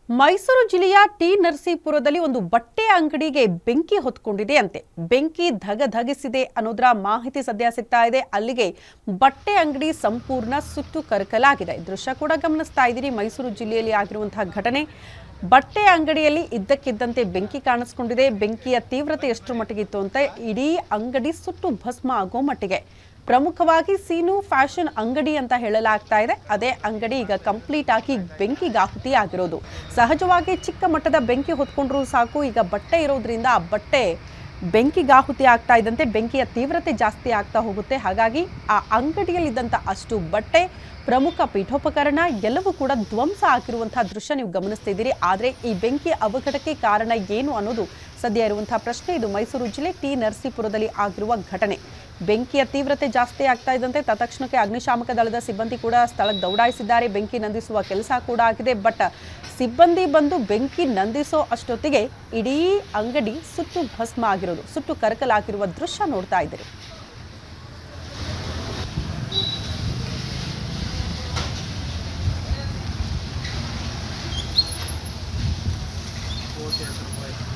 ಮೈಸೂರು ಜಿಲ್ಲೆಯ ಟಿ ನರಸೀಪುರದಲ್ಲಿ ಒಂದು ಬಟ್ಟೆ ಅಂಗಡಿಗೆ ಬೆಂಕಿ ಹೊತ್ಕೊಂಡಿದೆ ಅಂತೆ. ಬೆಂಕಿ ಧಗಧಗಿಸಿದೆ ಅನ್ನೋದರ ಮಾಹಿತಿ ಸದ್ಯ ಸಿಗ್ತಾ ಇದೆ. ಅಲ್ಲಿಗೆ ಬಟ್ಟೆ ಅಂಗಡಿ ಸಂಪೂರ್ಣ ಸುಟ್ಟು ಕರಕಲಾಗಿದೆ. ದೃಶ್ಯ ಕೂಡ ಗಮನಿಸ್ತಾ ಇದ್ದೀರಿ. ಮೈಸೂರು ಜಿಲ್ಲೆಯಲ್ಲಿ ಆಗಿರುವಂತಹ ಘಟನೆ. ಬಟ್ಟೆ ಅಂಗಡಿಯಲ್ಲಿ ಇದ್ದಕ್ಕಿದ್ದಂತೆ ಬೆಂಕಿ ಕಾಣಿಸ್ಕೊಂಡಿದೆ. ಬೆಂಕಿಯ ತೀವ್ರತೆ ಎಷ್ಟರ ಮಟ್ಟಿಗಿತ್ತು ಅಂತ ಇಡೀ ಅಂಗಡಿ ಸುಟ್ಟು ಭಸ್ಮ ಆಗೋ ಮಟ್ಟಿಗೆ. ಪ್ರಮುಖವಾಗಿ ಸೀನು ಫ್ಯಾಷನ್ ಅಂಗಡಿ ಅಂತ ಹೇಳಲಾಗ್ತಾ ಇದೆ. ಅದೇ ಅಂಗಡಿ ಈಗ ಕಂಪ್ಲೀಟ್ ಆಗಿ ಬೆಂಕಿಗಾಹುತಿ ಆಗಿರೋದು. ಸಹಜವಾಗಿ ಚಿಕ್ಕ ಮಟ್ಟದ ಬೆಂಕಿ ಹೊತ್ಕೊಂಡ್ರೂ ಸಾಕು. ಈಗ ಬಟ್ಟೆ ಇರೋದ್ರಿಂದ ಆ ಬಟ್ಟೆ ಬೆಂಕಿಗಾಹುತಿ ಆಗ್ತಾ ಇದ್ದಂತೆ ಬೆಂಕಿಯ ತೀವ್ರತೆ ಜಾಸ್ತಿ ಆಗ್ತಾ ಹೋಗುತ್ತೆ. ಹಾಗಾಗಿ ಆ ಅಂಗಡಿಯಲ್ಲಿದ್ದಂಥ ಅಷ್ಟು ಬಟ್ಟೆ, ಪ್ರಮುಖ ಪೀಠೋಪಕರಣ ಎಲ್ಲವೂ ಕೂಡ ಧ್ವಂಸ ಆಗಿರುವಂತಹ ದೃಶ್ಯ ನೀವು ಗಮನಿಸ್ತಿದ್ದೀರಿ. ಆದರೆ ಈ ಬೆಂಕಿ ಅವಘಡಕ್ಕೆ ಕಾರಣ ಏನು ಅನ್ನೋದು ಸದ್ಯ ಇರುವಂತಹ ಪ್ರಶ್ನೆ. ಇದು ಮೈಸೂರು ಜಿಲ್ಲೆ ಟಿ ನರಸೀಪುರದಲ್ಲಿ ಆಗಿರುವ ಘಟನೆ. ಬೆಂಕಿಯ ತೀವ್ರತೆ ಜಾಸ್ತಿ ಆಗ್ತಾ ಇದ್ದಂತೆ ತತ್ಕ್ಷಣಕ್ಕೆ ಅಗ್ನಿಶಾಮಕ ದಳದ ಸಿಬ್ಬಂದಿ ಕೂಡ ಸ್ಥಳಕ್ಕೆ ದೌಡಾಯಿಸಿದ್ದಾರೆ. ಬೆಂಕಿ ನಂದಿಸುವ ಕೆಲಸ ಕೂಡ ಆಗಿದೆ. ಬಟ್ ಸಿಬ್ಬಂದಿ ಬಂದು ಬೆಂಕಿ ನಂದಿಸೋ ಅಷ್ಟೊತ್ತಿಗೆ ಇಡೀ ಅಂಗಡಿ ಸುಟ್ಟು ಭಸ್ಮ ಆಗಿರೋದು, ಸುಟ್ಟು ಕರಕಲಾಗಿರುವ ದೃಶ್ಯ ನೋಡ್ತಾ ಇದ್ದೀರಿ. ಓಕೆ